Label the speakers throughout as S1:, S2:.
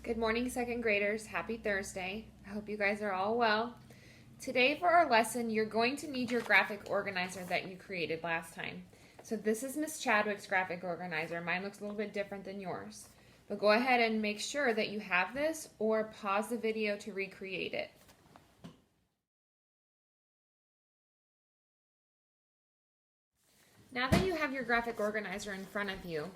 S1: Good morning, second graders. Happy Thursday. I hope you guys are all well. Today for our lesson, you're going to need your graphic organizer that you created last time. So this is Miss Chadwick's graphic organizer. Mine looks a little bit different than yours. But go ahead and make sure that you have this or pause the video to recreate it. Now that you have your graphic organizer in front of you,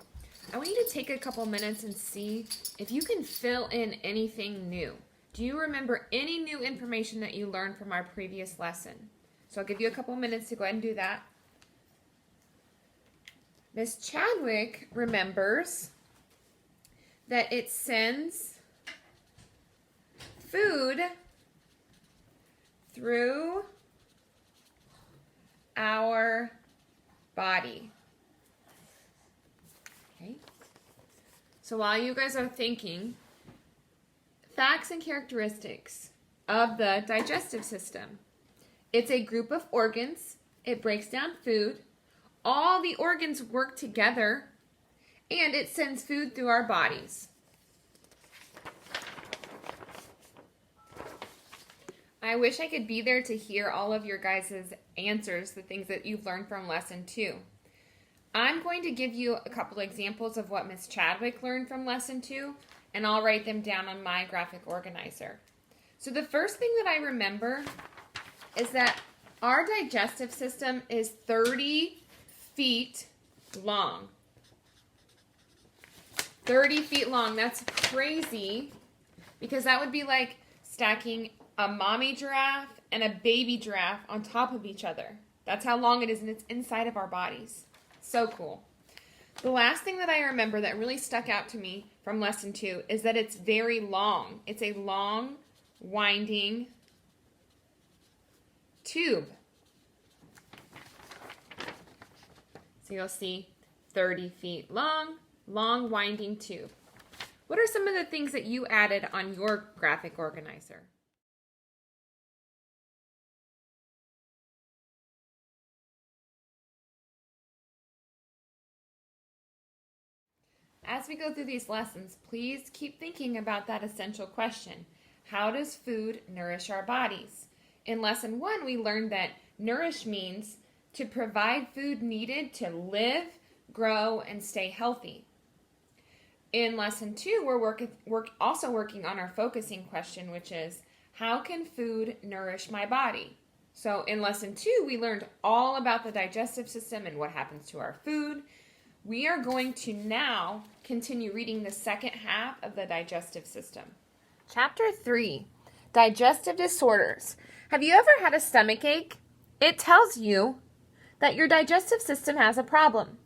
S1: I want you to take a couple minutes and see if you can fill in anything new. Do you remember any new information that you learned from our previous lesson? So I'll give you a couple minutes to go ahead and do that. Miss Chadwick remembers that it sends food through our body. Okay. So while you guys are thinking, facts and characteristics of the digestive system. It's a group of organs. It breaks down food. All the organs work together, and it sends food through our bodies. I wish I could be there to hear all of your guys' answers, the things that you've learned from lesson 2. I'm going to give you a couple examples of what Miss Chadwick learned from lesson 2, and I'll write them down on my graphic organizer. So the first thing that I remember is that our digestive system is 30 feet long. 30 feet long. That's crazy, because that would be like stacking a mommy giraffe and a baby giraffe on top of each other. That's how long it is, and it's inside of our bodies. So cool. The last thing that I remember that really stuck out to me from lesson 2 is that it's very long. It's a long, winding tube. So you'll see 30 feet long, long, winding tube. What are some of the things that you added on your graphic organizer? As we go through these lessons, please keep thinking about that essential question. How does food nourish our bodies? In lesson 1, we learned that nourish means to provide food needed to live, grow, and stay healthy. In lesson 2, we're also working on our focusing question, which is, how can food nourish my body? So in lesson 2, we learned all about the digestive system and what happens to our food. We are going to now continue reading the second half of the digestive system. Chapter 3, Digestive Disorders. Have you ever had a stomach ache? It tells you that your digestive system has a problem.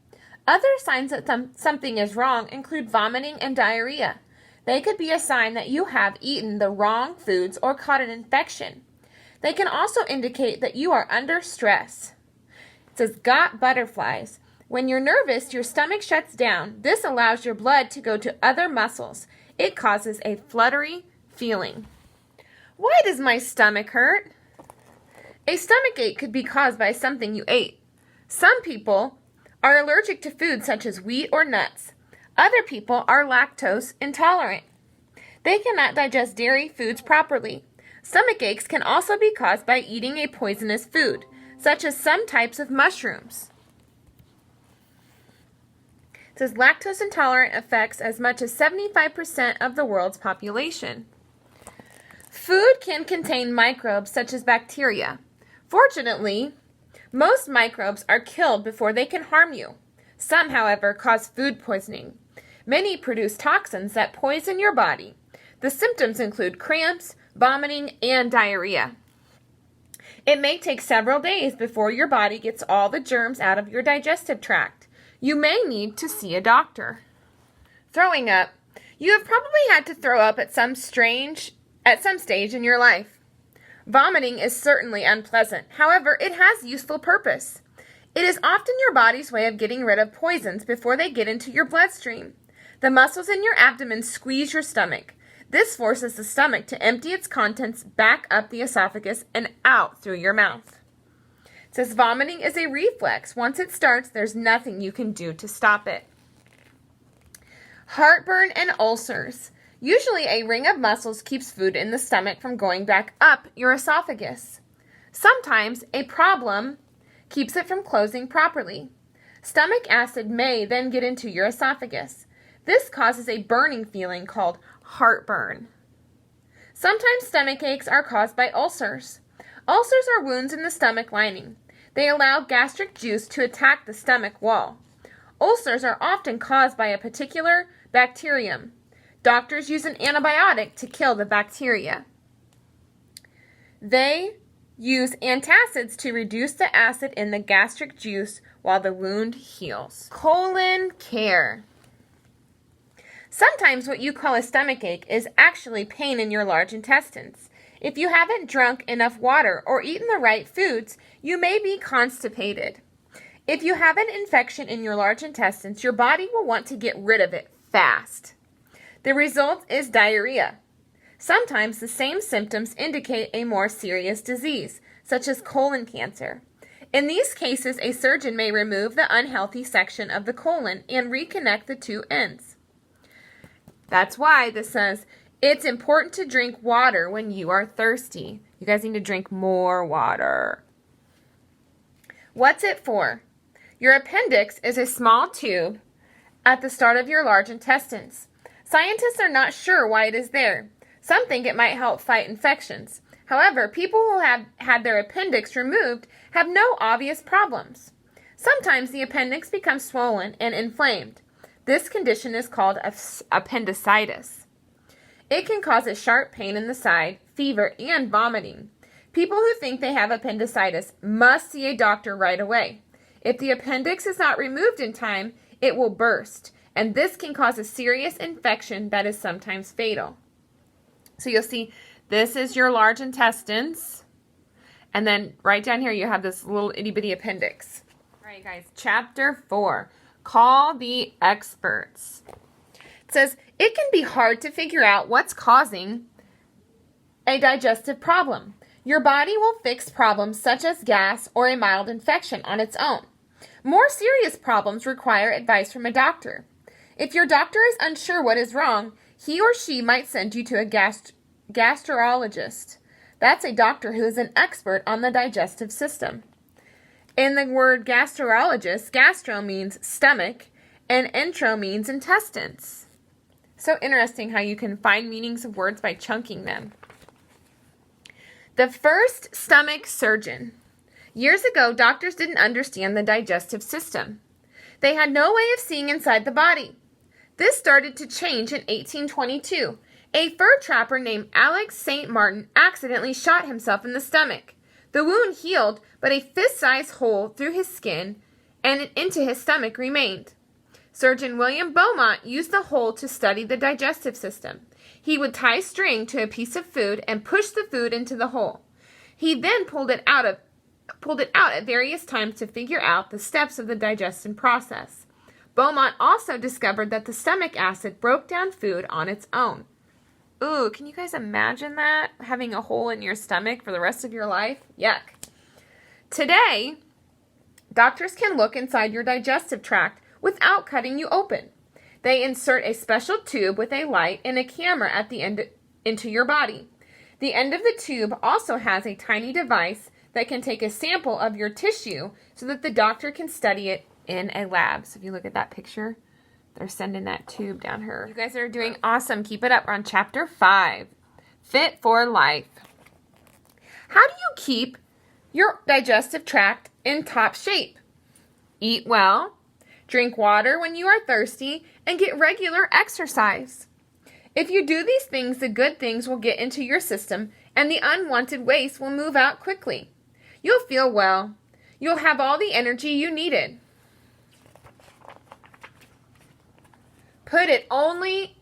S1: Other signs that something is wrong include vomiting and diarrhea. They could be a sign that you have eaten the wrong foods or caught an infection. They can also indicate that you are under stress. It says, got butterflies. When you're nervous, your stomach shuts down. This allows your blood to go to other muscles. It causes a fluttery feeling. Why does my stomach hurt? A stomach ache could be caused by something you ate. Some people are allergic to foods such as wheat or nuts. Other people are lactose intolerant. They cannot digest dairy foods properly. Stomach aches can also be caused by eating a poisonous food, such as some types of mushrooms. It says lactose intolerant affects as much as 75% of the world's population. Food can contain microbes such as bacteria. Fortunately, most microbes are killed before they can harm you. Some, however, cause food poisoning. Many produce toxins that poison your body. The symptoms include cramps, vomiting, and diarrhea. It may take several days before your body gets all the germs out of your digestive tract. You may need to see a doctor. Throwing up. You have probably had to throw up at some stage in your life. Vomiting is certainly unpleasant. However, it has useful purpose. It is often your body's way of getting rid of poisons before they get into your bloodstream. The muscles in your abdomen squeeze your stomach. This forces the stomach to empty its contents back up the esophagus and out through your mouth. It says vomiting is a reflex. Once it starts, there's nothing you can do to stop it. Heartburn and ulcers. Usually, a ring of muscles keeps food in the stomach from going back up your esophagus. Sometimes, a problem keeps it from closing properly. Stomach acid may then get into your esophagus. This causes a burning feeling called heartburn. Sometimes stomach aches are caused by ulcers. Ulcers are wounds in the stomach lining. They allow gastric juice to attack the stomach wall. Ulcers are often caused by a particular bacterium. Doctors use an antibiotic to kill the bacteria. They use antacids to reduce the acid in the gastric juice while the wound heals. Colon care. Sometimes what you call a stomach ache is actually pain in your large intestines. If you haven't drunk enough water or eaten the right foods, you may be constipated. If you have an infection in your large intestines, your body will want to get rid of it fast. The result is diarrhea. Sometimes the same symptoms indicate a more serious disease, such as colon cancer. In these cases, a surgeon may remove the unhealthy section of the colon and reconnect the two ends. That's why this says, it's important to drink water when you are thirsty. You guys need to drink more water. What's it for? Your appendix is a small tube at the start of your large intestines. Scientists are not sure why it is there. Some think it might help fight infections. However, people who have had their appendix removed have no obvious problems. Sometimes the appendix becomes swollen and inflamed. This condition is called appendicitis. It can cause a sharp pain in the side, fever, and vomiting. People who think they have appendicitis must see a doctor right away. If the appendix is not removed in time, it will burst, and this can cause a serious infection that is sometimes fatal. So you'll see this is your large intestines, and then right down here you have this little itty-bitty appendix. All right, guys, chapter 4. Call the experts. It says, it can be hard to figure out what's causing a digestive problem. Your body will fix problems such as gas or a mild infection on its own. More serious problems require advice from a doctor. If your doctor is unsure what is wrong, he or she might send you to a gastrologist. That's a doctor who is an expert on the digestive system. In the word gastrologist, gastro means stomach and entro means intestines. So interesting how you can find meanings of words by chunking them. The first stomach surgeon. Years ago, doctors didn't understand the digestive system. They had no way of seeing inside the body. This started to change in 1822. A fur trapper named Alex St. Martin accidentally shot himself in the stomach. The wound healed, but a fist-sized hole through his skin and into his stomach remained. Surgeon William Beaumont used the hole to study the digestive system. He would tie string to a piece of food and push the food into the hole. He then pulled it out at various times to figure out the steps of the digestion process. Beaumont also discovered that the stomach acid broke down food on its own. Ooh, can you guys imagine that? Having a hole in your stomach for the rest of your life? Yuck. Today, doctors can look inside your digestive tract without cutting you open. They insert a special tube with a light and a camera at the end into your body. The end of the tube also has a tiny device that can take a sample of your tissue so that the doctor can study it in a lab. So if you look at that picture, they're sending that tube down here. You guys are doing awesome. Keep it up. We're on chapter 5. Fit for life. How do you keep your digestive tract in top shape? Eat well, drink water when you are thirsty, and get regular exercise. If you do these things, the good things will get into your system and the unwanted waste will move out quickly. You'll feel well. You'll have all the energy you needed. Put in only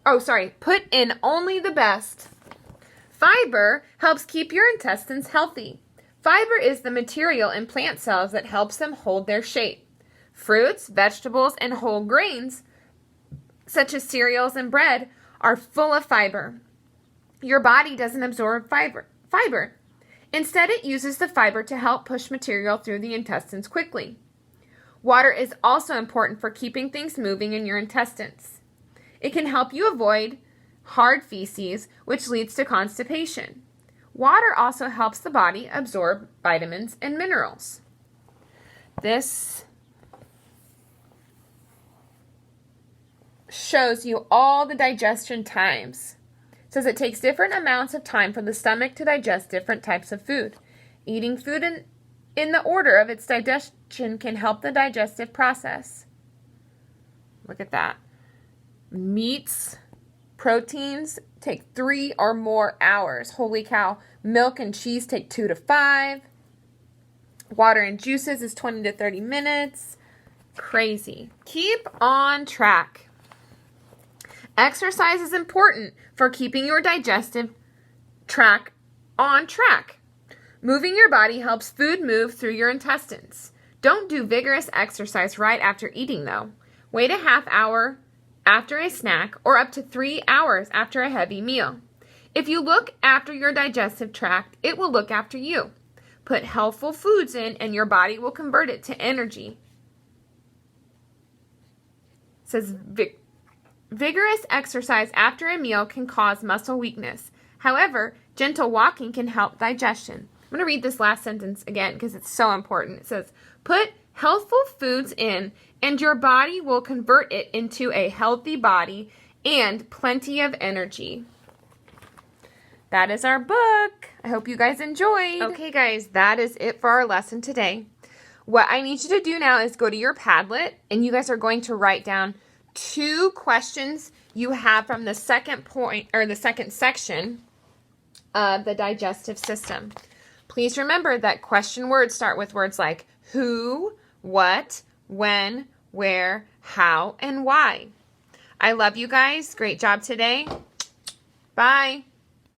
S1: the best. Fiber helps keep your intestines healthy. Fiber is the material in plant cells that helps them hold their shape. Fruits, vegetables, and whole grains, such as cereals and bread, are full of fiber. Your body doesn't absorb fiber. Instead, it uses the fiber to help push material through the intestines quickly. Water is also important for keeping things moving in your intestines. It can help you avoid hard feces, which leads to constipation. Water also helps the body absorb vitamins and minerals. This shows you all the digestion times. It says it takes different amounts of time for the stomach to digest different types of food. Eating food in the order of its digestion can help the digestive process. Look at that. Meats, proteins take 3 or more hours. Holy cow. Milk and cheese take 2 to 5. Water and juices is 20 to 30 minutes. Crazy. Keep on track. Exercise is important for keeping your digestive tract on track. Moving your body helps food move through your intestines. Don't do vigorous exercise right after eating, though. Wait a half hour after a snack or up to 3 hours after a heavy meal. If you look after your digestive tract, it will look after you. Put healthful foods in and your body will convert it to energy. It says vigorous exercise after a meal can cause muscle weakness. However, gentle walking can help digestion. I'm going to read this last sentence again because it's so important. It says, put healthful foods in and your body will convert it into a healthy body and plenty of energy. That is our book. I hope you guys enjoyed. Okay, guys, that is it for our lesson today. What I need you to do now is go to your Padlet, and you guys are going to write down 2 questions you have from the second point or the second section of the digestive system. Please remember that question words start with words like who, what, when, where, how, and why. I love you guys. Great job today. Bye.